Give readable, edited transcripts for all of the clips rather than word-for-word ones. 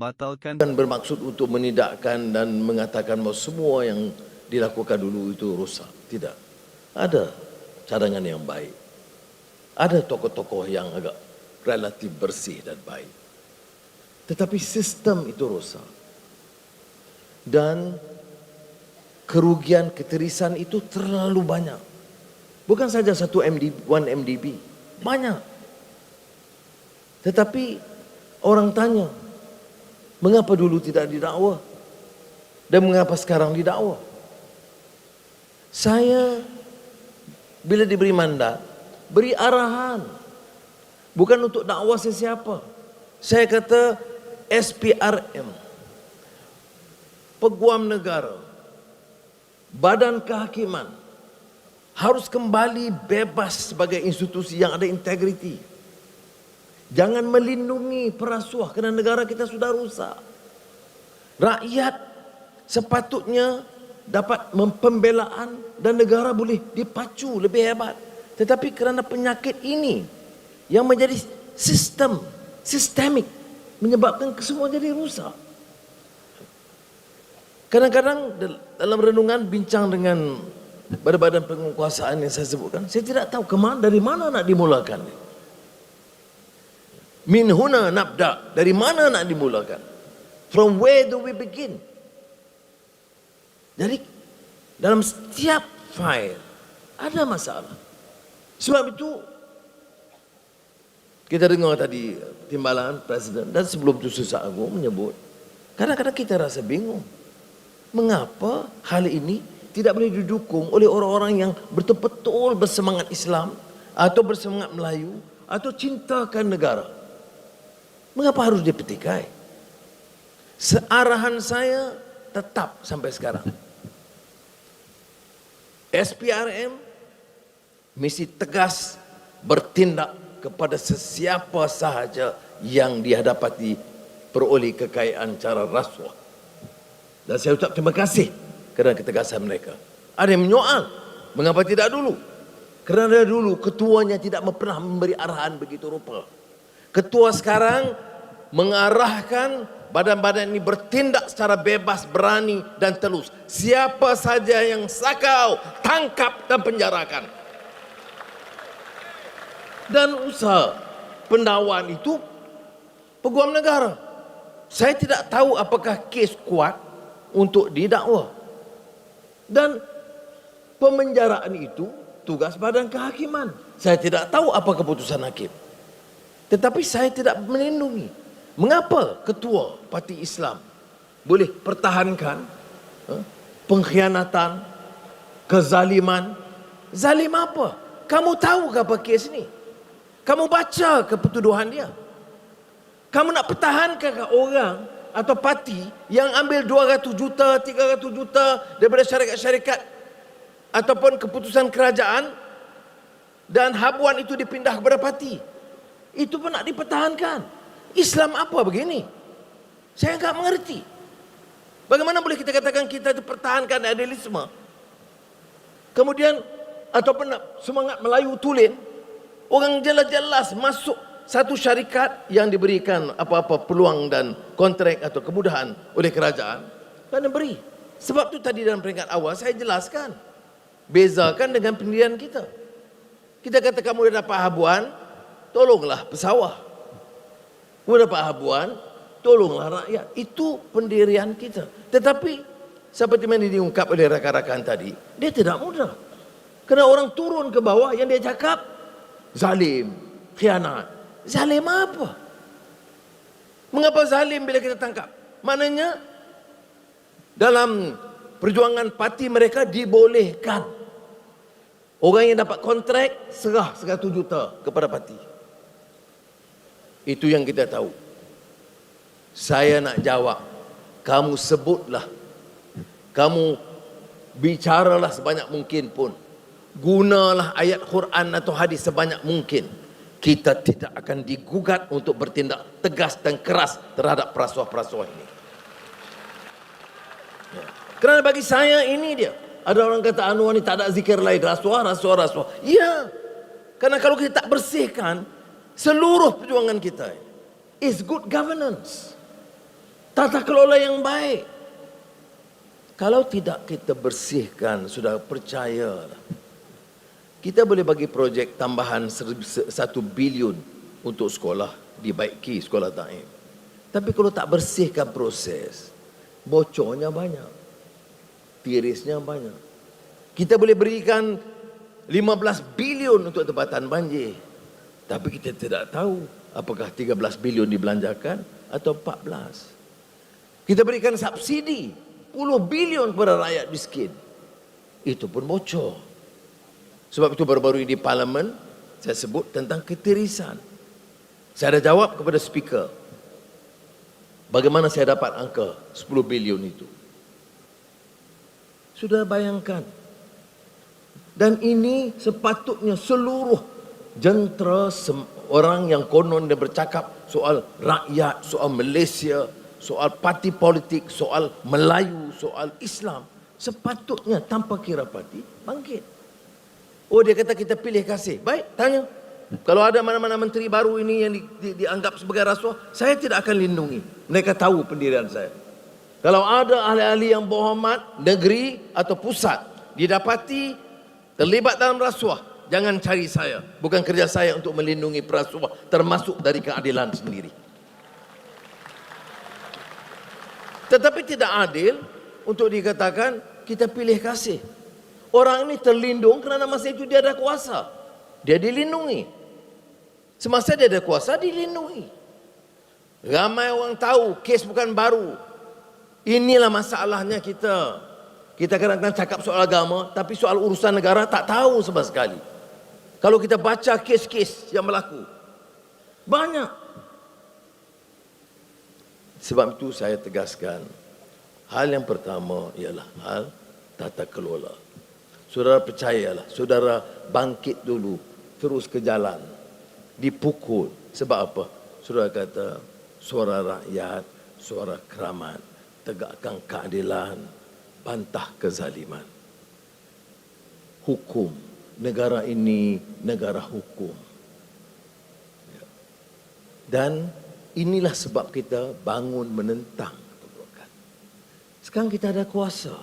membatalkan Bukan bermaksud untuk menidakkan dan mengatakan bahawa semua yang dilakukan dulu itu rusak. Tidak. Ada cadangan yang baik. Ada tokoh-tokoh yang agak relatif bersih dan baik. Tetapi sistem itu rusak. Dan kerugian keterisan itu terlalu banyak. Bukan saja 1 MDB. Banyak. Tetapi orang tanya, mengapa dulu tidak didakwa? Dan mengapa sekarang didakwa? Saya bila diberi mandat, beri arahan. Bukan untuk dakwa sesiapa. Saya kata SPRM, Peguam Negara, Badan Kehakiman harus kembali bebas sebagai institusi yang ada integriti. Jangan melindungi perasuah kerana negara kita sudah rusak. Rakyat sepatutnya dapat pembelaan dan negara boleh dipacu lebih hebat. Tetapi kerana penyakit ini yang menjadi sistemik menyebabkan kesemua jadi rusak. Kadang-kadang dalam renungan bincang dengan badan-badan penguasaan yang saya sebutkan, saya tidak tahu dari mana nak dimulakan. Min huna nabda, dari mana nak dimulakan? From where do we begin? Jadi dalam setiap file ada masalah. Sebab itu kita dengar tadi timbalan Presiden dan sebelum itu Susah Agung menyebut, kadang-kadang kita rasa bingung. Mengapa hal ini tidak boleh didukung oleh orang-orang yang betul-betul bersemangat Islam atau bersemangat Melayu atau cintakan negara? Mengapa harus dipetikai? Searahan saya tetap sampai sekarang. SPRM mesti tegas bertindak kepada sesiapa sahaja yang dihadapati peroleh kekayaan cara rasuah. Dan saya ucap terima kasih kerana ketegasan mereka. Ada yang menyoal, mengapa tidak dulu? Kerana dulu ketuanya tidak pernah memberi arahan begitu rupa. Ketua sekarang mengarahkan badan-badan ini bertindak secara bebas, berani dan telus. Siapa saja yang sakau, tangkap dan penjarakan. Dan usaha pendakwaan itu Peguam Negara. Saya tidak tahu apakah kes kuat untuk didakwa. Dan pemenjaraan itu tugas Badan Kehakiman. Saya tidak tahu apa keputusan hakim. Tetapi saya tidak melindungi. Mengapa ketua parti Islam boleh pertahankan pengkhianatan, kezaliman? Zalim apa? Kamu tahu ke apa kes ini? Kamu baca ke pertuduhan dia? Kamu nak pertahankan ke orang atau parti yang ambil 200 juta, 300 juta daripada syarikat-syarikat ataupun keputusan kerajaan dan habuan itu dipindah kepada parti? Itu pun nak dipertahankan. Islam apa begini? Saya enggak mengerti. Bagaimana boleh kita katakan kita pertahankan idealisme? Kemudian ataupun semangat Melayu tulen, orang jelas-jelas masuk satu syarikat yang diberikan apa-apa peluang dan kontrak atau kemudahan oleh kerajaan dan diberi. Sebab tu tadi dalam peringkat awal saya jelaskan. Bezakan dengan pendirian kita. Kita kata kamu dah dapat habuan, tolonglah pesawah. Kamu dapat habuan, tolonglah rakyat. Itu pendirian kita. Tetapi seperti yang diungkap oleh rakan-rakan tadi, dia tidak mudah. Kerana orang turun ke bawah yang dia cakap zalim, khianat. Zalim apa? Mengapa zalim bila kita tangkap? Maknanya dalam perjuangan parti mereka dibolehkan orang yang dapat kontrak serah 100 juta kepada parti. Itu yang kita tahu. Saya nak jawab, kamu sebutlah, kamu bicaralah sebanyak mungkin pun, gunalah ayat Quran atau hadis sebanyak mungkin. Kita tidak akan digugat untuk bertindak tegas dan keras terhadap perasuah-perasuah ini. Ya. Kerana bagi saya ini dia. Ada orang kata Anwar ni tak ada zikir lain, rasuah. Ya. Kerana kalau kita tak bersihkan seluruh perjuangan kita, is good governance. tata kelola yang baik. Kalau tidak kita bersihkan, sudah percayalah. Kita boleh bagi projek tambahan 1 bilion untuk sekolah, dibaiki sekolah Taim. Tapi kalau tak bersihkan proses, bocornya banyak, tirisnya banyak. Kita boleh berikan 15 bilion untuk tempatan banjir. Tapi kita tidak tahu apakah 13 bilion dibelanjakan atau 14. Kita berikan subsidi 10 bilion kepada rakyat miskin. Itu pun bocor. Sebab itu baru-baru ini di Parlimen saya sebut tentang ketirisan. Saya ada jawab kepada speaker. Bagaimana saya dapat angka 10 bilion itu? Sudah bayangkan. Dan ini sepatutnya seluruh jentera orang yang konon dia bercakap soal rakyat, soal Malaysia, soal parti politik, soal Melayu, soal Islam, sepatutnya tanpa kira parti bangkit. Oh, dia kata kita pilih kasih. Baik, tanya. Kalau ada mana-mana menteri baru ini yang dianggap sebagai rasuah, saya tidak akan lindungi. Mereka tahu pendirian saya. Kalau ada ahli-ahli yang berhormat, negeri atau pusat, didapati terlibat dalam rasuah, jangan cari saya. Bukan kerja saya untuk melindungi perasuah, termasuk dari keadilan sendiri. Tetapi tidak adil untuk dikatakan kita pilih kasih. Orang ini terlindung kerana masa itu dia ada kuasa. Dia dilindungi. Semasa dia ada kuasa, dilindungi. Ramai orang tahu, kes bukan baru. Inilah masalahnya kita. Kita kadang-kadang cakap soal agama, tapi soal urusan negara tak tahu sama sekali. Kalau kita baca kes-kes yang berlaku, banyak. Sebab itu saya tegaskan, hal yang pertama ialah hal tata kelola. Saudara percayalah, saudara bangkit dulu, terus ke jalan, dipukul. Sebab apa? Saudara kata, suara rakyat, suara keramat, tegakkan keadilan, bantah kezaliman. Hukum, negara ini negara hukum. Dan inilah sebab kita bangun menentang. Sekarang kita ada kuasa.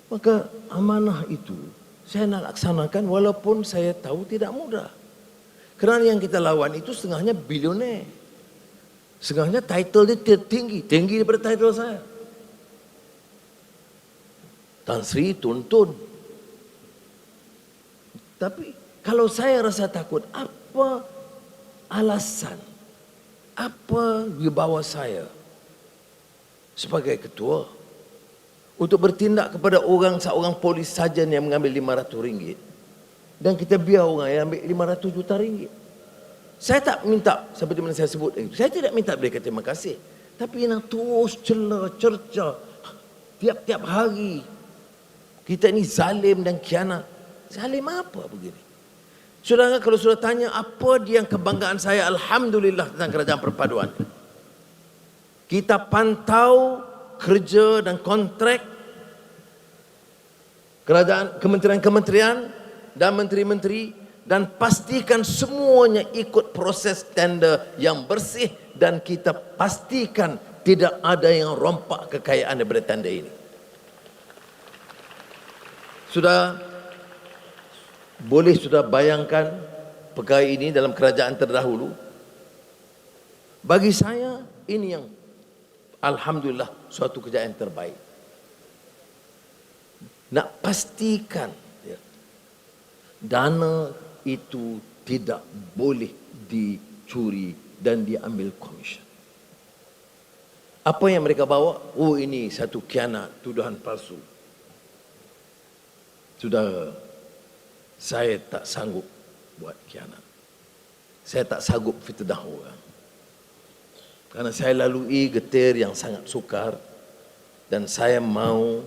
Maka amanah itu saya nak laksanakan walaupun saya tahu tidak mudah. Kerana yang kita lawan itu setengahnya bilioner. Setengahnya title dia tinggi daripada title saya. Tan Sri tuntun. Tapi kalau saya rasa takut, apa alasan? Apa wibawa saya sebagai ketua untuk bertindak kepada seorang polis saja yang mengambil RM500 dan kita biar orang yang ambil RM500 juta. Saya tak minta, seperti mana saya sebut, saya tidak minta mereka terima kasih, tapi yang terus cela, cerca tiap-tiap hari kita ini zalim dan khianat. Zalim apa begini? Saudara, kalau sudah tanya apa dia kebanggaan saya, alhamdulillah tentang kerajaan perpaduan. Kita pantau kerja dan kontrak kerajaan, kementerian-kementerian dan menteri-menteri, dan pastikan semuanya ikut proses tender yang bersih, dan kita pastikan tidak ada yang rompak kekayaan daripada tender ini. Sudah bayangkan perkara ini dalam kerajaan terdahulu. Bagi saya ini yang alhamdulillah suatu kejayaan terbaik. Nak pastikan dana itu tidak boleh dicuri dan diambil komisen. Apa yang mereka bawa? Oh, ini satu khianat, tuduhan palsu. Saudara, saya tak sanggup buat khianat. Saya tak sanggup fitnah orang. Karena saya lalui getir yang sangat sukar, dan saya mau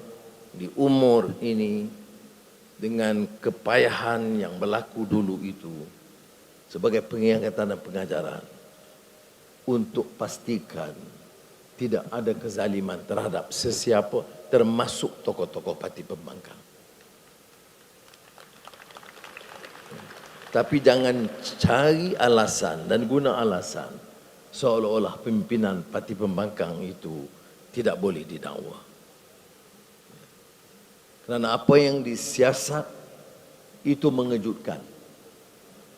di umur ini dengan kepayahan yang berlaku dulu itu sebagai pengingatan dan pengajaran untuk pastikan tidak ada kezaliman terhadap sesiapa, termasuk tokoh-tokoh parti pembangkang. Tapi jangan cari alasan dan guna alasan seolah-olah pimpinan parti pembangkang itu tidak boleh didakwa. Kerana apa yang disiasat itu mengejutkan.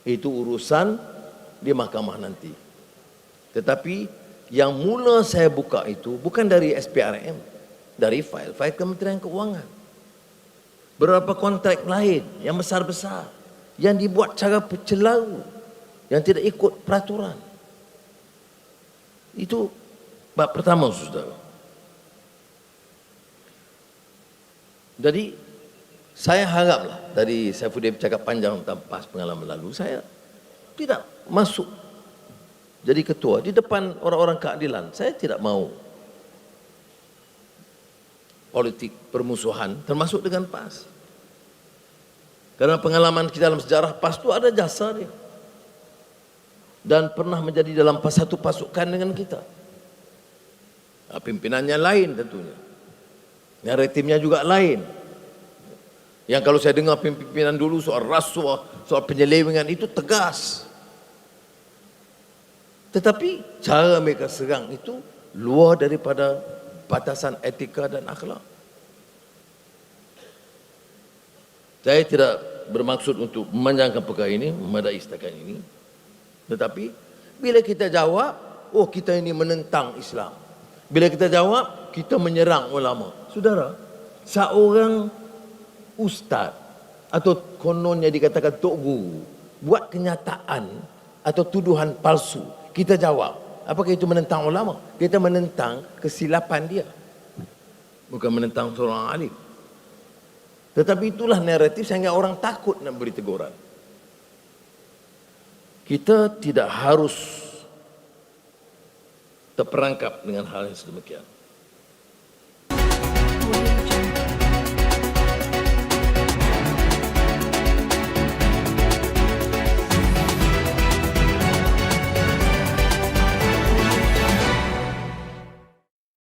Itu urusan di mahkamah nanti. Tetapi yang mula saya buka itu bukan dari SPRM, dari fail-fail Kementerian Keuangan. Beberapa kontrak lain yang besar-besar, yang dibuat cara pencelau, yang tidak ikut peraturan. Itu bab pertama, saudara. Jadi saya haraplah, dari Saifuddin bercakap panjang tentang PAS pengalaman lalu, saya tidak masuk jadi ketua di depan orang-orang keadilan. Saya tidak mau politik permusuhan termasuk dengan PAS. Karena pengalaman kita dalam sejarah PAS itu ada jasa dia. Dan pernah menjadi dalam satu pasukan dengan kita. Pimpinannya lain tentunya. Naratifnya juga lain. Yang kalau saya dengar pimpinan dulu soal rasuah, soal penyelewengan itu tegas. Tetapi cara mereka serang itu luar daripada batasan etika dan akhlak. Saya tidak bermaksud untuk memanjangkan perkara ini, memadai setakat ini. Tetapi bila kita jawab, oh kita ini menentang Islam. Bila kita jawab, kita menyerang ulama. Saudara, seorang ustaz atau kononnya dikatakan tok guru buat kenyataan atau tuduhan palsu, kita jawab, apakah itu menentang ulama? Kita menentang kesilapan dia, bukan menentang seorang alim. Tetapi itulah naratif sehingga orang takut nak beri teguran. Kita tidak harus terperangkap dengan hal yang sedemikian.